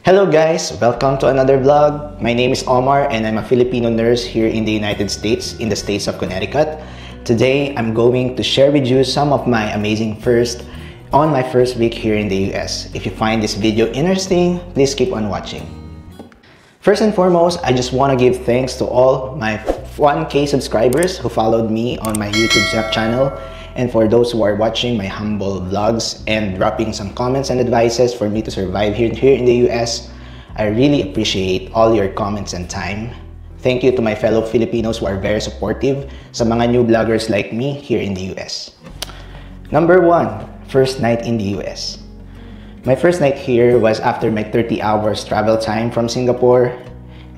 Hello guys, welcome to another vlog. My name is Omar and I'm a Filipino nurse here in the United States, in the states of Connecticut. Today, I'm going to share with you some of my amazing first on my first week here in the US. If you find this video interesting, please keep on watching. First and foremost, I just want to give thanks to all my 1K subscribers who followed me on my YouTube channel, and for those who are watching my humble vlogs and dropping some comments and advices for me to survive here in the US. I really appreciate all your comments and time. Thank you to my fellow Filipinos who are very supportive sa mga new vloggers like me here in the US. Number 1, first night in the US. My first night here was after my 30 hours travel time from Singapore.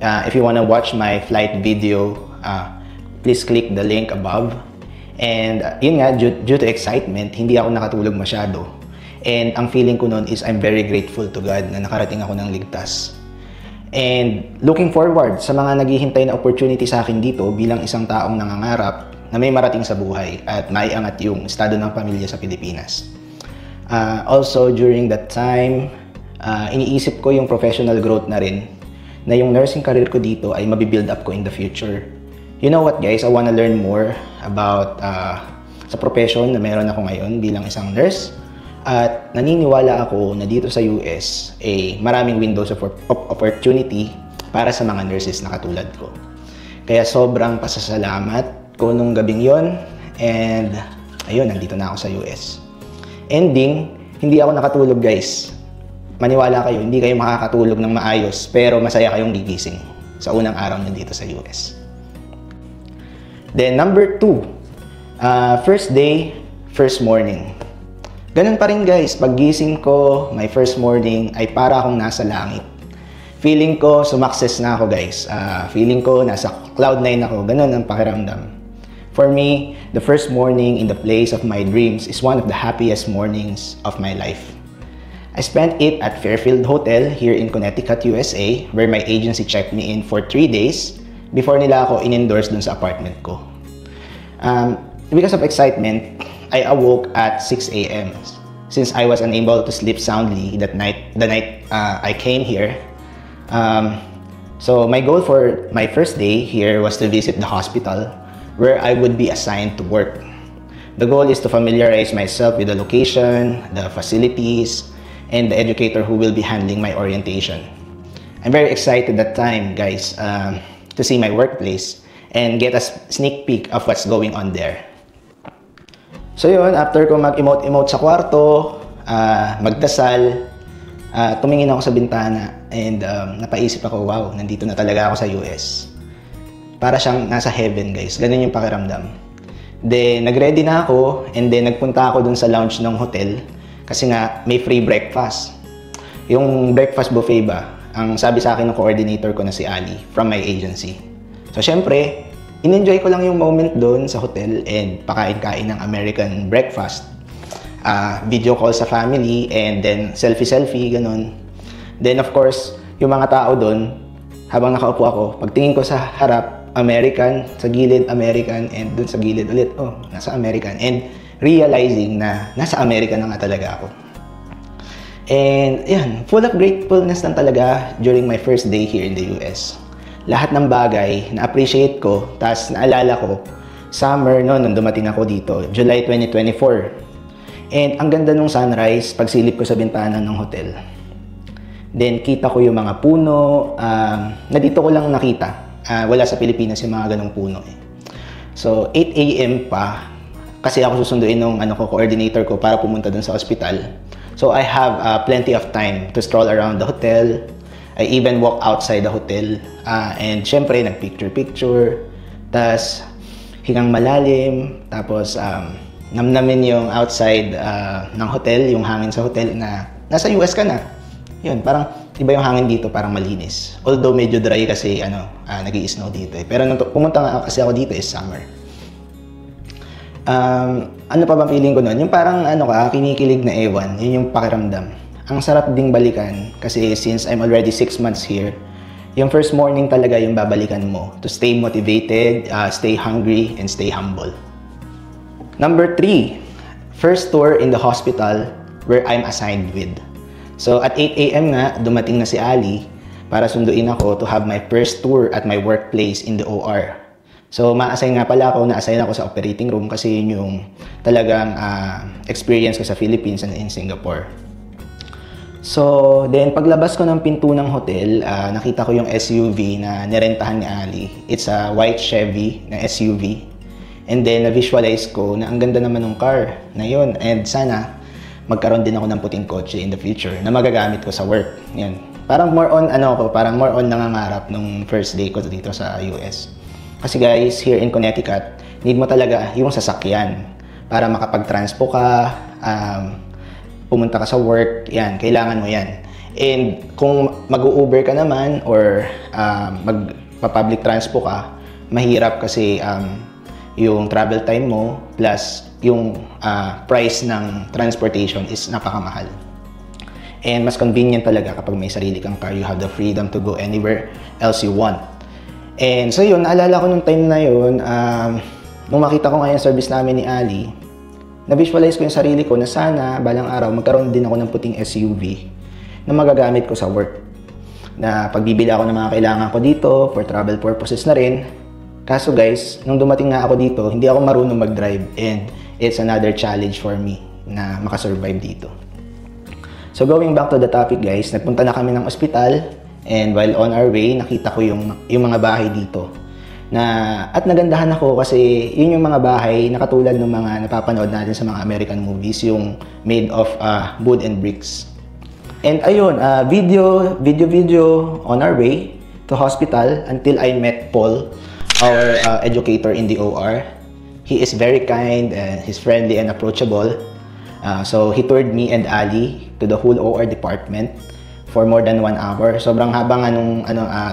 If you want to watch my flight video, please click the link above. And yun nga, due to excitement, hindi ako nakatulog masyado. And ang feeling ko noon is I'm very grateful to God na nakarating ako ng ligtas. And looking forward sa mga naghihintay na opportunity sa akin dito bilang isang taong nangangarap na may marating sa buhay at maiangat yung estado ng pamilya sa Pilipinas. Also, during that time, iniisip ko yung professional growth na rin, na yung nursing career ko dito ay mabibuild up ko in the future. You know what guys, I wanna learn more about sa profession na meron ako ngayon bilang isang nurse. At naniniwala ako na dito sa US, maraming windows of opportunity para sa mga nurses na katulad ko. Kaya sobrang pasasalamat ko nung gabing yon, and ayun, nandito na ako sa US. Ending, hindi ako nakatulog guys. Maniwala kayo, hindi kayo makakatulog ng maayos, pero masaya kayong gigising sa unang araw nyo dito sa US. Then number 2, first day, first morning. Ganun pa rin guys, paggising ko, my first morning ay para akong nasa langit. Feeling ko, sumakses na ako guys. Feeling ko, nasa cloud 9 ako. Ganun ang pakiramdam. For me, the first morning in the place of my dreams is one of the happiest mornings of my life. I spent it at Fairfield Hotel here in Connecticut, USA, where my agency checked me in for 3 days before nila ako in-endorse dun sa apartment ko. Because of excitement, I awoke at 6 a.m. since I was unable to sleep soundly the night I came here. So my goal for my first day here was to visit the hospital where I would be assigned to work. The goal is to familiarize myself with the location, the facilities, and the educator who will be handling my orientation. I'm very excited that time, guys, to see my workplace and get a sneak peek of what's going on there. So yun, after ko mag-emote-emote sa kwarto, magdasal, tumingin ako sa bintana and napaisip ako, wow, nandito na talaga ako sa US. Para siyang nasa heaven guys, ganun yung pakiramdam. Then, nag-ready na ako and then nagpunta ako dun sa lounge ng hotel kasi nga may free breakfast. Yung breakfast buffet ba, ang sabi sa akin ng coordinator ko na si Ali from my agency. So syempre, in-enjoy ko lang yung moment dun sa hotel and pakain-kain ng American breakfast. Video call sa family and then selfie-selfie, ganun. Then of course, yung mga tao dun, habang nakaupo ako, pagtingin ko sa harap, American, sa gilid American, and dun sa gilid ulit, oh, nasa American. And realizing na nasa American na nga talaga ako. And yan, full of gratefulness lang talaga during my first day here in the US. Lahat ng bagay na-appreciate ko, tas naalala ko, summer noon nung dumating ako dito, July 2024. And ang ganda nung sunrise, pagsilip ko sa bintana ng hotel. Then kita ko yung mga puno, na dito ko lang nakita. Wala sa Pilipinas yung mga ganong puno eh. So 8 a.m. pa, kasi ako susunduin ng coordinator ko para pumunta dun sa hospital. So I have plenty of time to stroll around the hotel. I even walk outside the hotel. And syempre, nag-picture-picture. Tapos, hingang malalim. Tapos, namnamin yung outside ng hotel, yung hangin sa hotel na nasa US ka na. Yun, parang iba yung hangin dito, parang malinis. Although medyo dry kasi nag-i-snow dito eh. Pero nung pumunta nga kasi ako dito is summer. Ano pa bang feeling ko nun? Yung parang kinikilig na ewan. Yun yung pakiramdam. Ang sarap ding balikan kasi since I'm already 6 months here, yung first morning talaga yung babalikan mo to stay motivated, stay hungry, and stay humble. Number 3, first tour in the hospital where I'm assigned with. So at 8 a.m. nga, dumating na si Ali para sunduin ako to have my first tour at my workplace in the OR. So ma-assign nga pala ako, na-assign ako sa operating room kasi yun yung talagang experience ko sa Philippines and in Singapore. So then paglabas ko ng pinto ng hotel, nakita ko yung SUV na nirentahan ni Ali. It's a white Chevy na SUV. And then na-visualize ko na ang ganda naman ng car na yun, and sana magkaroon din ako ng puting kotse in the future na magagamit ko sa work. Yan. Parang more on nangangarap nung first day ko dito sa US. Kasi guys, here in Connecticut, need mo talaga yung sasakyan para makapag-transpo ka, pumunta ka sa work, yan, kailangan mo yan. And kung mag-Uber ka naman or magpa-public transpo ka, mahirap kasi yung travel time mo plus yung price ng transportation is napakamahal. And mas convenient talaga kapag may sarili kang car, you have the freedom to go anywhere else you want. And so yun, naalala ko nung time na yun, nung makita ko nga yung service namin ni Ali, na-visualize ko yung sarili ko na sana balang araw magkaroon din ako ng puting SUV na magagamit ko sa work. Na pagbibili ako ng mga kailangan ko dito for travel purposes na rin. Kaso guys, nung dumating nga ako dito, hindi ako marunong mag-drive, and it's another challenge for me na makasurvive dito. So going back to the topic guys, nagpunta na kami ng ospital, and while on our way, nakita ko yung mga bahay dito. At nagandahan ako kasi yun yung mga bahay na katulad ng mga napapanood natin sa mga American movies, yung made of wood and bricks. And ayun, video on our way to hospital until I met Paul, our educator in the OR. He is very kind and he's friendly and approachable. So he toured me and Ali to the whole OR department for more than 1 hour. Sobrang haba nga nung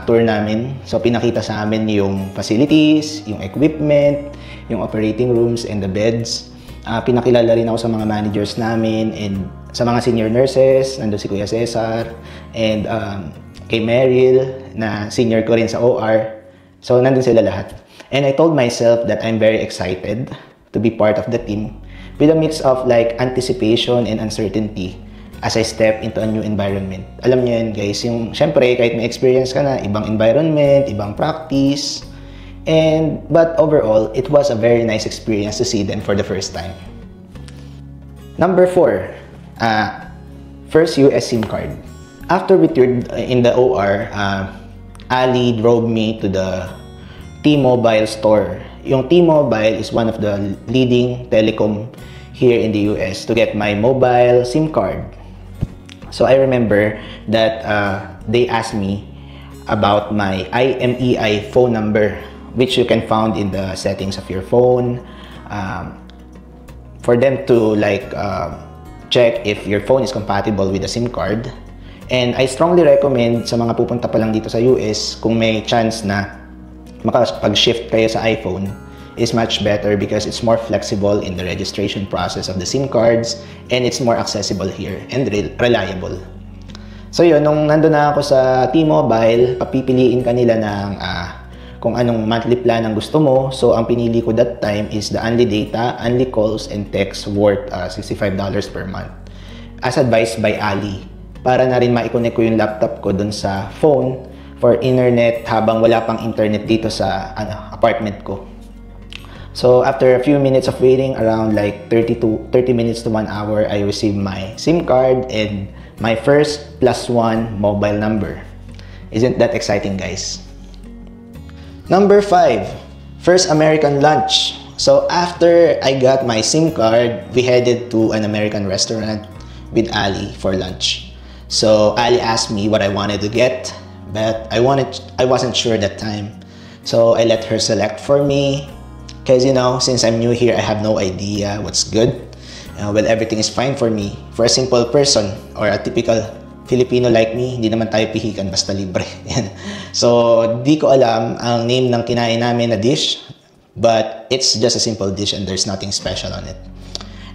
tour namin. So pinakita sa amin yung facilities, yung equipment, yung operating rooms and the beds. Pinakilala rin ako sa mga managers namin and sa mga senior nurses. Nandun si Kuya Cesar and kay Meryl na senior ko rin sa OR. So, nandun sila lahat. And I told myself that I'm very excited to be part of the team with a mix of like anticipation and uncertainty as I step into a new environment. Alam niyo yan guys, yung syempre kahit may experience ka na, ibang environment, ibang practice, but overall, it was a very nice experience to see them for the first time. Number 4, first US SIM card. After we toured in the OR, Ali drove me to the T-Mobile store. Yung T-Mobile is one of the leading telecom here in the US to get my mobile SIM card. So I remember that they asked me about my IMEI phone number, which you can find in the settings of your phone, for them to like check if your phone is compatible with the SIM card. And I strongly recommend sa mga pupunta pa lang dito sa US, kung may chance na makapag-shift kayo sa iPhone, is much better because it's more flexible in the registration process of the SIM cards and it's more accessible here and reliable. So yun, nung nandun na ako sa T-Mobile, papipiliin ka nila ng kung anong monthly plan ang gusto mo. So ang pinili ko that time is the only data, only calls and text worth $65 per month. As advised by Ali, para na rin ma-connect ko yung laptop ko dun sa phone for internet habang wala pang internet dito sa apartment ko. So after a few minutes of waiting, around like 30 minutes to 1 hour, I received my SIM card and my first +1 mobile number. Isn't that exciting guys? Number 5, first American lunch. So after I got my SIM card, we headed to an American restaurant with Ali for lunch. So Ali asked me what I wanted to get, but I wasn't sure that time. So I let her select for me, because you know, since I'm new here, I have no idea what's good. Well, everything is fine for me. For a simple person or a typical Filipino like me, hindi naman tayo pihikan basta libre. So di ko alam ang name ng kinain namin na dish, but it's just a simple dish and there's nothing special on it.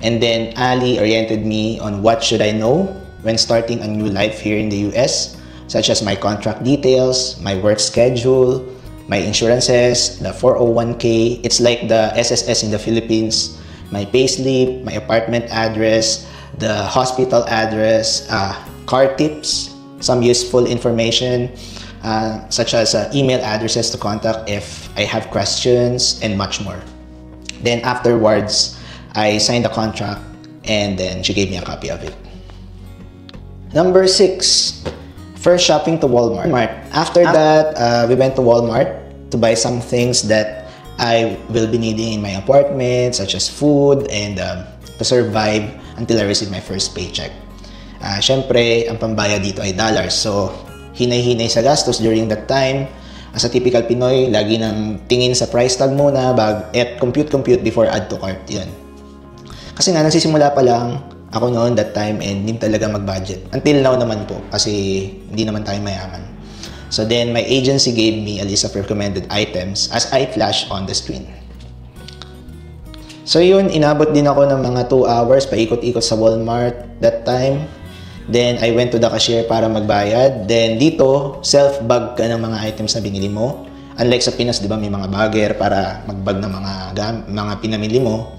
And then Ali oriented me on what should I know when starting a new life here in the US, such as my contract details, my work schedule, my insurances, the 401k, it's like the SSS in the Philippines, my payslip, my apartment address, the hospital address, car tips, some useful information, such as email addresses to contact if I have questions, and much more. Then afterwards, I signed the contract, and then she gave me a copy of it. Number 6, first shopping to Walmart. After that, we went to Walmart to buy some things that I will be needing in my apartment, such as food and to survive until I receive my first paycheck. Syempre, ang pambayad dito ay dollars. So, hinay-hinay sa gastos during that time. As a typical Pinoy, lagi nang tingin sa price tag muna at compute before add to cart. Yun. Kasi nga, nagsisimula pa lang ako noon that time and hindi talaga mag-budget. Until now naman po, kasi hindi naman tayo mayaman. So then, my agency gave me a list of recommended items as I flash on the screen. So yun, inabot din ako ng mga 2 hours, paikot-ikot sa Walmart that time. Then, I went to the cashier para magbayad. Then, dito, self-bag ka ng mga items na binili mo. Unlike sa Pinas, di ba, may mga bagger para mag-bag ng mga pinamili mo.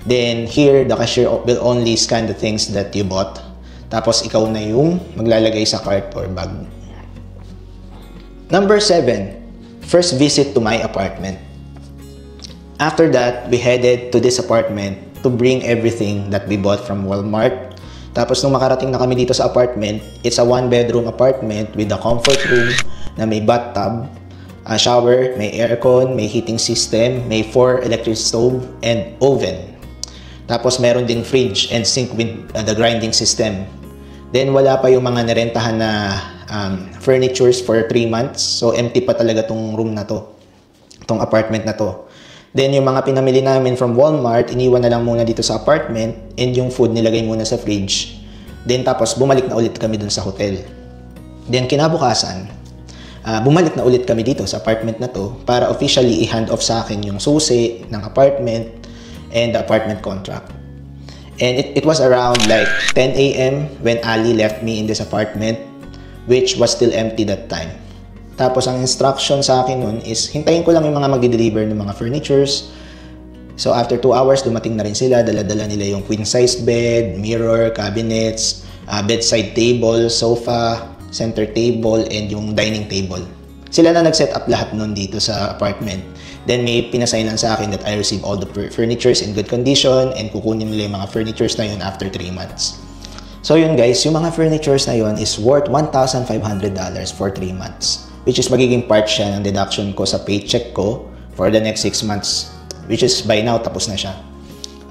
Then, here, the cashier will only scan the things that you bought. Tapos, ikaw na yung maglalagay sa cart or bag. Number 7, first visit to my apartment. After that, we headed to this apartment to bring everything that we bought from Walmart. Tapos nung makarating na kami dito sa apartment, it's a 1-bedroom apartment with a comfort room na may bathtub, a shower, may aircon, may heating system, may 4 electric stove, and oven. Tapos meron ding fridge and sink with the grinding system. Then wala pa yung mga narentahan na furnitures for 3 months. So empty pa talaga tong room na to, tong apartment na to. Then yung mga pinamili namin from Walmart, iniwan na lang muna dito sa apartment, and yung food nilagay muna sa fridge. Then tapos bumalik na ulit kami dun sa hotel. Then kinabukasan, bumalik na ulit kami dito sa apartment na to para officially i-hand off sa akin yung susi ng apartment and the apartment contract. And it was around like 10 a.m. when Ali left me in this apartment, which was still empty that time. Tapos ang instruction sa akin nun is hintayin ko lang yung mga magde-deliver ng mga furnitures. So after 2 hours, dumating na rin sila. Dala-dala nila yung queen-sized bed, mirror, cabinets, bedside table, sofa, center table, and yung dining table. Sila na nag-set up lahat nun dito sa apartment. Then may pinasainan sa akin that I received all the furnitures in good condition and kukunin nila yung mga furnitures na yun after 3 months. So yun guys, yung mga furnitures na yun is worth $1,500 for 3 months. Which is magiging part siya ng deduction ko sa paycheck ko for the next 6 months. Which is by now, tapos na siya.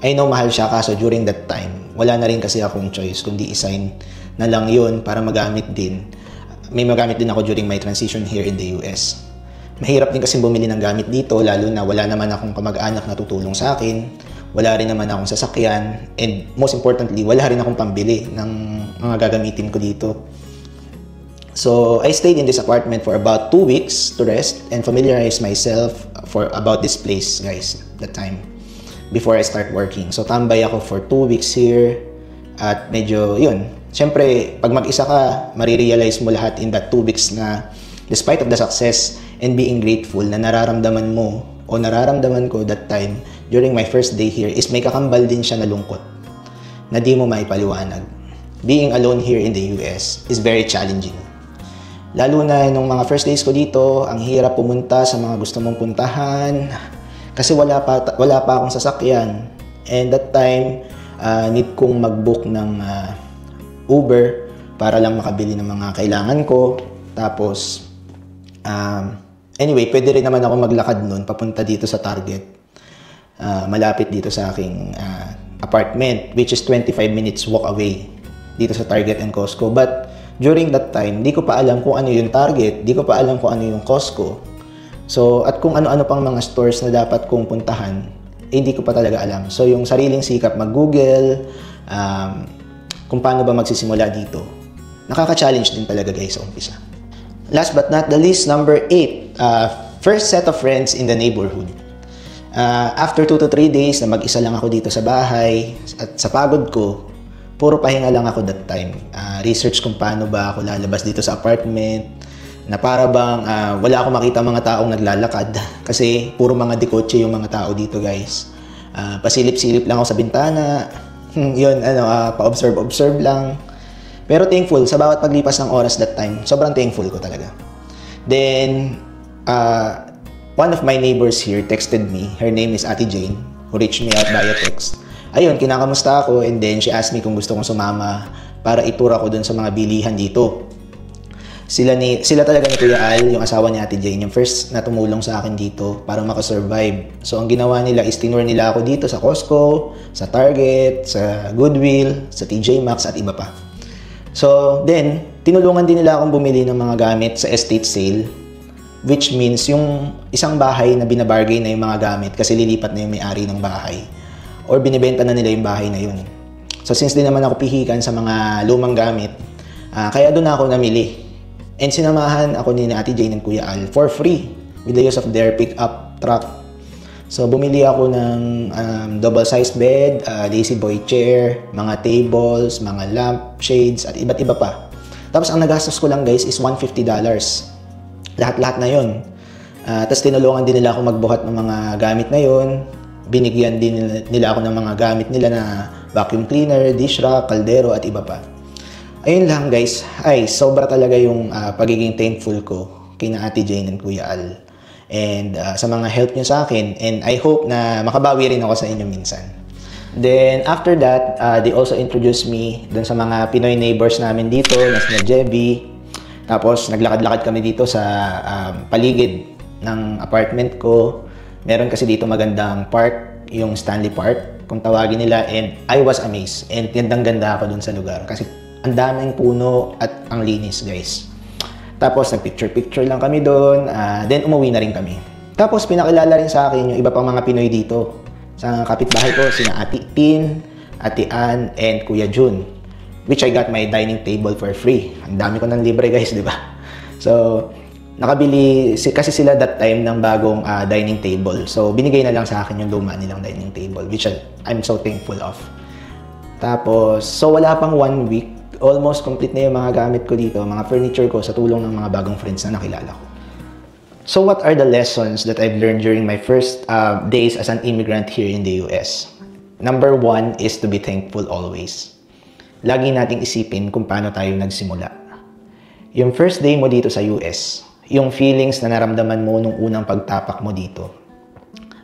I know mahal siya, kaso during that time, wala na rin kasi akong choice kundi i-sign na lang yun para magamit din. May magamit din ako during my transition here in the US. Mahirap din kasi bumili ng gamit dito, lalo na wala naman akong kamag-anak na tutulong sa akin. Wala rin naman akong sasakyan. And most importantly, wala rin akong pambili ng mga gagamitin ko dito. So, I stayed in this apartment for about 2 weeks to rest and familiarize myself about this place, guys, that time, before I start working. So, tambay ako for 2 weeks here at medyo, yun. Siyempre, pag mag-isa ka, marirealize mo lahat in that 2 weeks na despite of the success and being grateful na nararamdaman mo o nararamdaman ko that time during my first day here is may kakambal din siya na lungkot na di mo maipaliwanag. Being alone here in the US is very challenging. Lalo na nung mga first days ko dito, ang hirap pumunta sa mga gusto mong puntahan kasi wala pa akong sasakyan. And that time, need kong mag-book ng Uber para lang makabili ng mga kailangan ko. Tapos, anyway, pwede rin naman ako maglakad nun papunta dito sa Target. Malapit dito sa aking apartment, which is 25 minutes walk away dito sa Target and Costco. But during that time, di ko pa alam kung ano yung Target, di ko pa alam kung ano yung Costco. So, at kung ano-ano pang mga stores na dapat kong puntahan, hindi ko pa talaga alam. So, yung sariling sikap mag-Google, kung paano ba magsisimula dito, nakaka-challenge din talaga guys sa umpisa. Last but not the least, number 8, first set of friends in the neighborhood. After 2 to 3 days na mag-isa lang ako dito sa bahay, at sa pagod ko, puro pahinga lang ako that time. Research kung paano ba ako lalabas dito sa apartment, na para bang wala akong makita mga taong naglalakad kasi puro mga dikotse yung mga tao dito guys. Pasilip-silip lang ako sa bintana, yun, pa-observe lang. Pero thankful, sa bawat paglipas ng oras that time, sobrang thankful ko talaga. Then, one of my neighbors here texted me. Her name is Ate Jane, who reached me out via text. Ayun, kinakamusta ako, and then she asked me kung gusto kong sumama para itur ako dun sa mga bilihan dito. Sila talaga ni Kuya Al, yung asawa ni Ate Jane, yung first na tumulong sa akin dito para makasurvive. So, ang ginawa nila is tinur nila ako dito sa Costco, sa Target, sa Goodwill, sa TJ Maxx, at iba pa. So, then, tinulungan din nila akong bumili ng mga gamit sa estate sale, which means yung isang bahay na binabargain na yung mga gamit kasi lilipat na yung may-ari ng bahay or binibenta na nila yung bahay na yun. So, since din naman ako pihikan sa mga lumang gamit, kaya doon ako namili. And sinamahan ako ni Ate Jane and Kuya Al for free with the use of their pick-up truck. So, bumili ako ng double-sized bed, lazy boy chair, mga tables, mga lamp shades, at iba't iba pa. Tapos, ang nagastos ko lang guys is $150. Lahat-lahat na yun. Tapos, tinulungan din nila ako magbuhat ng mga gamit na yun. Binigyan din nila ako ng mga gamit nila na vacuum cleaner, dish rack, kaldero, at iba pa. Ayun lang guys. Ay, sobra talaga yung pagiging thankful ko kina Ate Jane and Kuya Al. And sa mga help nyo sa akin. And I hope na makabawi rin ako sa inyo minsan. Then, after that, they also introduced me dun sa mga Pinoy neighbors namin dito, na sina Jebby. Tapos, naglakad-lakad kami dito sa paligid ng apartment ko. Meron kasi dito magandang park, yung Stanley Park, kung tawagin nila. And I was amazed. And gandang-ganda ako dun sa lugar. Kasi ang daming puno at ang linis, guys. Tapos, nag-picture-picture lang kami doon. Then, umuwi na rin kami. Tapos, pinakilala rin sa akin yung iba pang mga Pinoy dito. Sa kapitbahay ko, sina Ate Tin, Ate Ann, and Kuya Jun. Which I got my dining table for free. Ang dami ko ng libre, guys, di ba? So, nakabili kasi sila that time ng bagong dining table. So, binigay na lang sa akin yung luma nilang dining table, which I'm so thankful of. Tapos, so wala pang 1 week, almost complete na yung mga gamit ko dito, mga furniture ko sa tulong ng mga bagong friends na nakilala ko. So what are the lessons that I've learned during my first days as an immigrant here in the US? Number 1 is to be thankful always. Lagi nating isipin kung paano tayo nagsimula. Yung first day mo dito sa US, yung feelings na naramdaman mo nung unang pagtapak mo dito,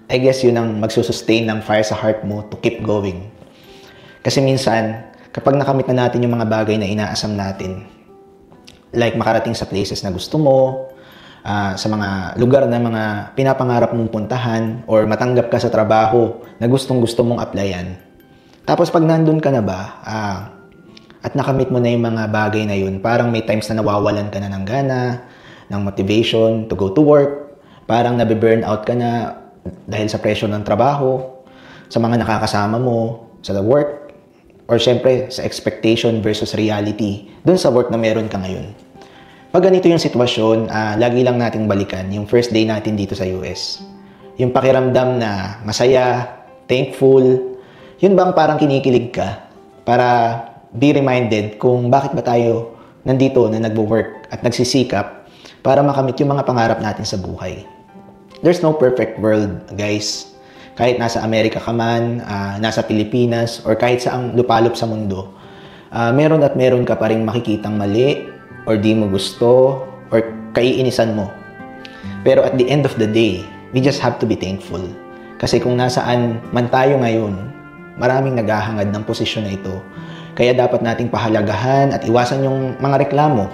I guess yun ang magsusustain ng fire sa heart mo to keep going. Kasi minsan, kapag nakamit na natin yung mga bagay na inaasam natin, like makarating sa places na gusto mo, sa mga lugar na mga pinapangarap mong puntahan, or matanggap ka sa trabaho na gustong-gusto mong applyan. Tapos pag nandun ka na ba, at nakamit mo na yung mga bagay na yun, parang may times na nawawalan ka na ng gana, ng motivation to go to work, parang nabe-burn out ka na dahil sa pressure ng trabaho, sa mga nakakasama mo, sa work, or syempre, sa expectation versus reality dun sa work na meron ka ngayon. Pag ganito yung sitwasyon, lagi lang nating balikan yung first day natin dito sa US. Yung pakiramdam na masaya, thankful, yun bang parang kinikilig ka para be reminded kung bakit ba tayo nandito na nagwo-work at nagsisikap para makamit yung mga pangarap natin sa buhay. There's no perfect world, guys. Kahit nasa Amerika ka man, nasa Pilipinas, or kahit saang lupalop sa mundo, meron at meron ka pa rin makikitang mali, or di mo gusto, or kaiinisan mo. Pero at the end of the day, we just have to be thankful. Kasi kung nasaan man tayo ngayon, maraming naghahangad ng posisyon na ito. Kaya dapat nating pahalagahan at iwasan yung mga reklamo.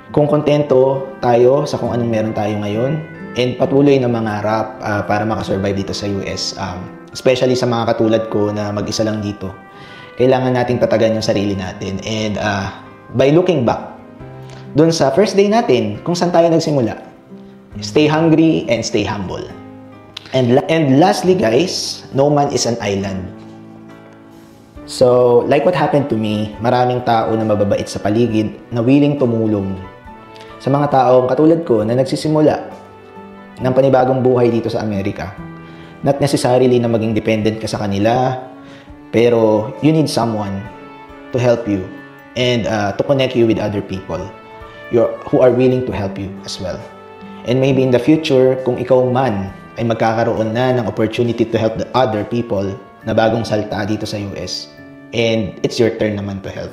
Kung kontento tayo sa kung anong meron tayo ngayon, and patuloy na mangarap para makasurvive dito sa US. Especially sa mga katulad ko na mag-isa lang dito. Kailangan nating tatagan yung sarili natin. And by looking back, dun sa first day natin, kung saan tayo nagsimula, stay hungry and stay humble. And lastly guys, no man is an island. So, like what happened to me, maraming tao na mababait sa paligid na willing tumulong sa mga taong katulad ko na nagsisimula ng panibagong buhay dito sa Amerika. Not necessarily na maging dependent ka sa kanila, pero you need someone to help you and to connect you with other people who are willing to help you as well. And maybe in the future, kung ikaw man ay magkakaroon na ng opportunity to help the other people na bagong salta dito sa US, and it's your turn naman to help.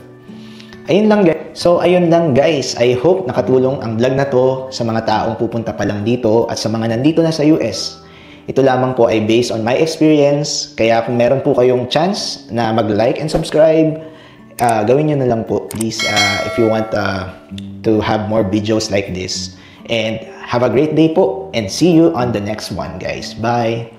Ayun lang guys. I hope nakatulong ang vlog na to sa mga taong pupunta pa lang dito at sa mga nandito na sa US. Ito lamang po ay based on my experience. Kaya kung meron po kayong chance na mag-like and subscribe, gawin nyo na lang po please if you want to have more videos like this. And have a great day po and see you on the next one guys. Bye!